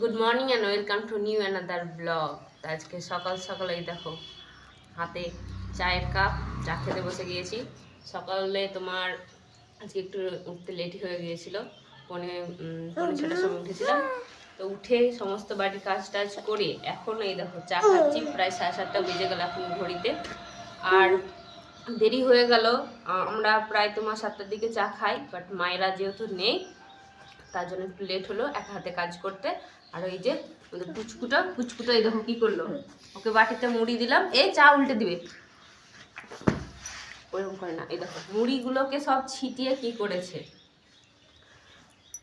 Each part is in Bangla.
Good morning and welcome to new another blog. আজকে সকাল সকালেই দেখো হাতে চায়ের কাপ, চা খেতে বসে গিয়েছি। সকালে তোমার আজকে একটু উঠতে লেটই হয়ে গিয়েছিল, পৌনে 6টার সময় উঠেছিলাম। তো উঠে সমস্ত বাড়ির কাজ টাজ করে এখন এই দেখো চা খাচ্ছি। প্রায় 7:30 বেজে গেল এখন ঘড়িতে, আর দেরি হয়ে গেল। আমরা প্রায় তোমার 7টার দিকে চা খাই, বাট মায়েরা যেহেতু নেই তার জন্য একটু লেট হলো একা হাতে কাজ করতে। আর ওই যে আমাদের পুচকুটা এই দেখো কি করলো, ওকে বাটিতে মুড়ি দিলাম, এই চা উল্টে দিবে, ওরকম করে না। এই দেখো মুড়িগুলোকে সব ছিটিয়ে কি করেছে,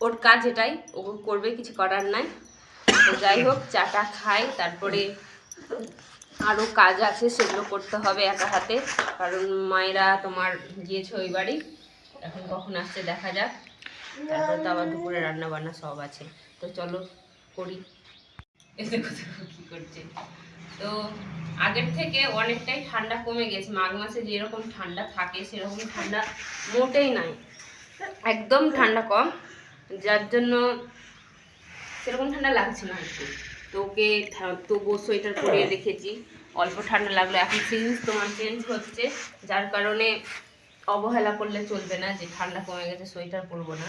ওর কাজ এটাই, ও করবে, কিছু করার নাই। তো যাই হোক চাটা খাই, তারপরে আরও কাজ আছে সেগুলো করতে হবে একা হাতে, কারণ মায়েরা তোমার গিয়েছে ওই বাড়ি, এখন কখন আসছে দেখা যাক। তারপরে তো আবার দুপুরে রান্না বান্না সব আছে, তো চলো করি। এসে কি করছে, তো আগের থেকে অনেকটাই ঠান্ডা কমে গেছে। মাঘ মাসে যেরকম ঠান্ডা থাকে সেরকম ঠান্ডা মোটেই নাই, একদম ঠান্ডা কম, যার জন্য সেরকম ঠান্ডা লাগছে না একটু। তো ওকে তবুও সোয়েটার পরিয়ে রেখেছি, অল্প ঠান্ডা লাগলো। এখন সিজন তোমার চেঞ্জ হচ্ছে, যার কারণে অবহেলা করলে চলবে না যে ঠান্ডা কমে গেছে সোয়েটার পরবো না,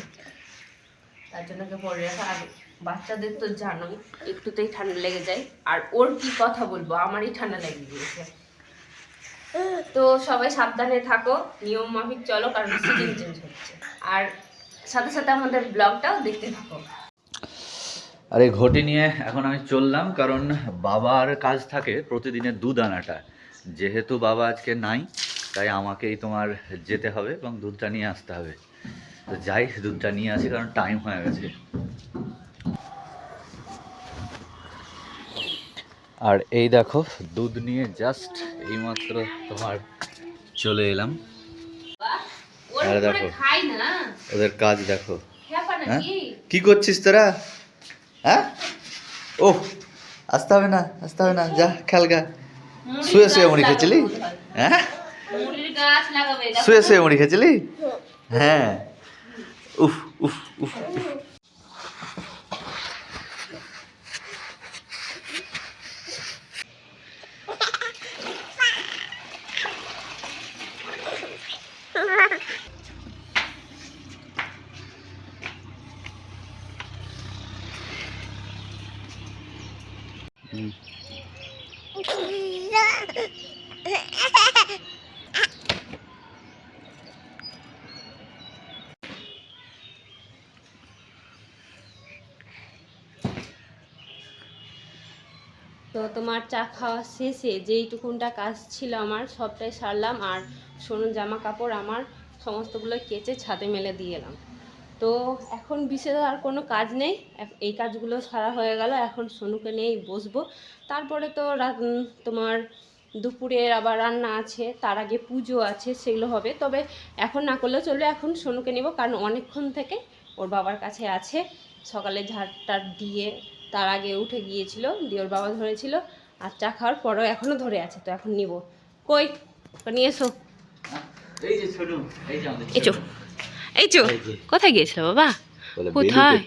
তার জন্য ওকে পরে রাখা। আর বাচ্চাদের তো জানোই একটুতেই ঠান্ডা লেগে যায়, আর ওর কি কথা বলবো, আমারই ঠান্ডা লেগে গিয়েছে। তো সবাই সাবধানে থাকো, নিয়ম মাফিক চলো, কারণ সিজন চেঞ্জ হচ্ছে। আর সাথে সাথে আমাদের ব্লগটাও দেখতে থাকো। আরে ঘটি নিয়ে এখন আমি চললাম, কারণ বাবার কাজ থাকে প্রতিদিনের দুধ আনাটা। যেহেতু বাবা আজকে নাই, তাই আমাকেই তোমার যেতে হবে এবং দুধটা নিয়ে আসতে হবে। তো যাই, দুধটা নিয়ে আসি, কারণ টাইম হয়ে গেছে। আর এই দেখো দুধ নিয়ে জাস্ট এইমাত্র তোমার চলে এলাম। আর দেখো ওদের কাজ দেখো। হ্যাঁ কি করছিস তোরা? হ্যাঁ ও আসতে হবে না, আসতে হবে না, যা খেলগা। শুয়ে শুয়ে মুড়ি খেয়েছিলি? হ্যাঁ শুয়ে শুয়ে মুড়ি খেয়েছিলি? হ্যাঁ উফ উফ উফ উফ। তো তোমার চা খাওয়া শেষে যেইটুকুনটা কাজ ছিল আমার সবটাই সারলাম, আর সোনুর জামা কাপড় আমার সমস্তগুলো কেচে ছাদে মেলে দিয়ে এলাম। তো এখন বিশেষ আর কোনো কাজ নেই, এই কাজগুলো সারা হয়ে গেল। এখন সোনুকে নিয়েই বসবো, তারপরে তো তোমার দুপুরে আবার রান্না আছে, তার আগে পুজো আছে, সেগুলো হবে। তবে এখন না করলেও চলবে, এখন সোনুকে নেব, কারণ অনেকক্ষণ থেকে ওর বাবার কাছে আছে। সকালে ঝাড়টার দিয়ে তার আগে উঠে গিয়েছিল, দিয়ে ওর বাবা ধরেছিল, আর চা খাওয়ার পরেও এখনও ধরে আছে। তো এখন নিব, কই নিয়ে এসো। এই চো কোথায় গিয়েছিল বাবা? কোথায়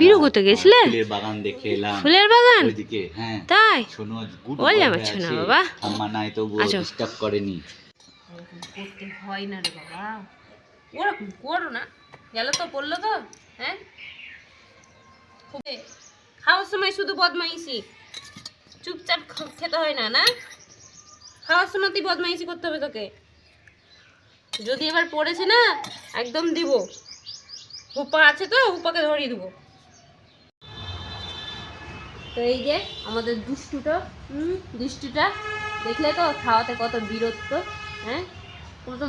বিরু করতে গেছিলে? বাগান দেখে এলাম, ফুলের বাগান ওইদিকে। হ্যাঁ তাই বললে আমার ছোনা বাবা, আম্মা নাই তো ডিস্টার্ব করেনি। করতে হয় না রে বাবা, ওরকম করো না, গেল তো বললো তো। হ্যাঁ খাওয়ার সময় শুধু বদমাইশি, চুপচাপ খেতে হয় না, না খাওয়ার সময় তুই বদমাইশি করতে হবে তোকে। যদি এবার পড়েছে না একদম দিব, হুপা আছে তো হুপাকে ধরিয়ে দেবো। তো এই যে আমাদের দুষ্টুটা দেখলে তো খাওয়াতে কত বিরক্ত, হ্যাঁ কত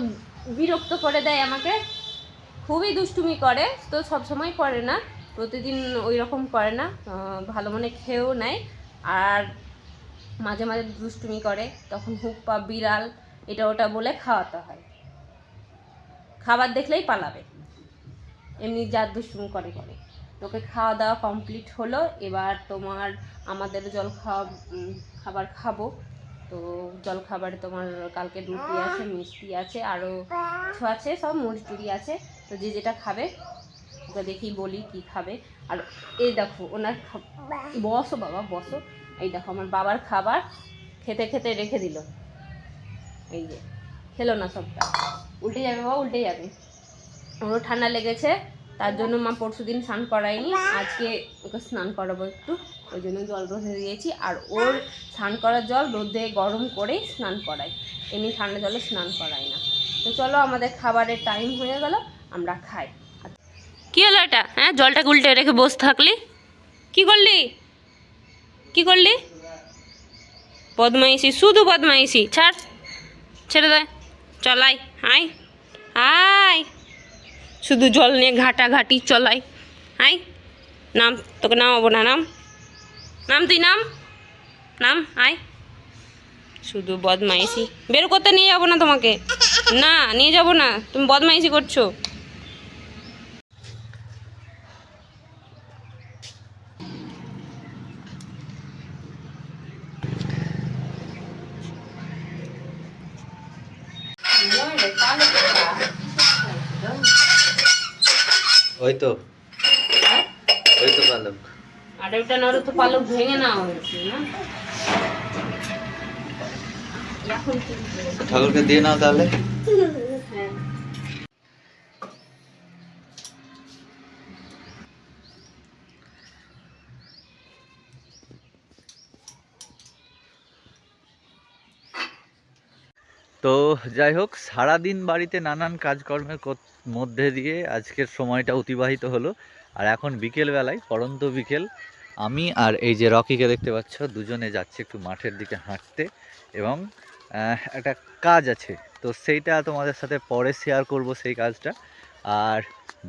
বিরক্ত করে দেয় আমাকে, খুবই দুষ্টুমি করে। তো সব সময় করে না, প্রতিদিন ওই রকম করে না, ভালো মনে খেয়েও নেয়। আর মাঝে মাঝে দুষ্টুমি করে, তখন হুপ্পা বিড়াল এটা ওটা বলে খাওয়াতে হয়, খাবার দেখলেই পালাবে, এমনি যা দুষ্টুমি করে। তোকে খাওয়া দাওয়া কমপ্লিট হলো, এবার তোমার আমাদের খাবার খাবো। তো জলখাবারে তোমার কালকে রুটি আছে, মিষ্টি আছে, আরও কিছু আছে, সব মুড়ি টুড়ি আছে। তো যে যেটা খাবে ওকে দেখি বলি কি খাবে। আর এই দেখো ওনার বসো বাবা বসো, এই দেখো আমার বাবার খাবার খেতে খেতে রেখে দিল, এই যে খেলো না সবটা, উল্টে যাবে বাবা উল্টে যাবে। ওরও ঠান্ডা লেগেছে, তার জন্য মা পরশুদিন স্নান করায়নি, আজকে ওকে স্নান করাবো একটু, ওই জন্য জল রোদে দিয়েছি। আর ওর স্নান করার জল রোদে গরম করেই স্নান করাই, এমনি ঠান্ডা জলে স্নান করাই না। তো চলো আমাদের খাবারের টাইম হয়ে গেল, আমরা খাই। কি হলো এটা? হ্যাঁ, জলটাকে উল্টে রেখে বসে থাকলি, কি করলি কি করলি? বদমাইশি, শুধু বদমাইশি, ছাড়, ছেড়ে দে, চলাই আয় আয়, শুধু জল নিয়ে ঘাটাঘাটি চলাই, আয় নাম, তোকে নামাবো না, নাম নাম, তুই নাম নাম, আয়, শুধু বদমাইশি। বের করতে নিয়ে যাবো না তোমাকে, না নিয়ে যাবো না, তুমি বদমাইশি করছো। ওই তো পালক, আর ওটা না, তো পালক ভেঙে নেওয়া হয়েছে না, ঠাকুরকে দিয়ে নাও তাহলে। হ্যাঁ। তো যাই হোক, সারাদিন বাড়িতে নানান কাজকর্মের মধ্যে দিয়ে আজকের সময়টা অতিবাহিত হলো। আর এখন বিকেলবেলায়, পড়ন্ত বিকেল, আমি আর এই যে রকিকে দেখতে পাচ্ছ, দুজনে যাচ্ছে একটু মাঠের দিকে হাঁটতে, এবং একটা কাজ আছে, তো সেইটা তোমাদের সাথে পরে শেয়ার করব সেই কাজটা। আর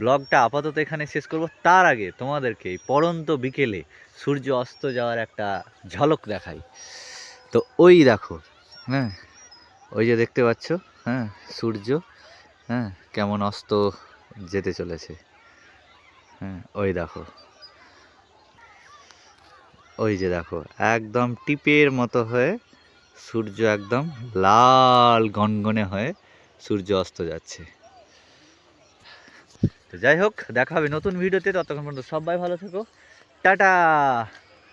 ব্লগটা আপাতত এখানে শেষ করব, তার আগে তোমাদেরকে এই পড়ন্ত বিকেলে সূর্য অস্ত যাওয়ার একটা ঝলক দেখাই। তো ওই দেখো, হ্যাঁ ওই যে দেখতে পাচ্ছ, হ্যাঁ সূর্য, হ্যাঁ কেমন অস্ত যেতে চলেছে, হ্যাঁ ওই দেখো, ওই যে দেখো একদম টিপের মতো হয়ে সূর্য একদম লাল গনগনে হয়ে সূর্য অস্ত যাচ্ছে। তো যাই হোক, দেখা হবে নতুন ভিডিওতে, ততক্ষণ পর্যন্ত সবাই ভালো থেকো, টাটা।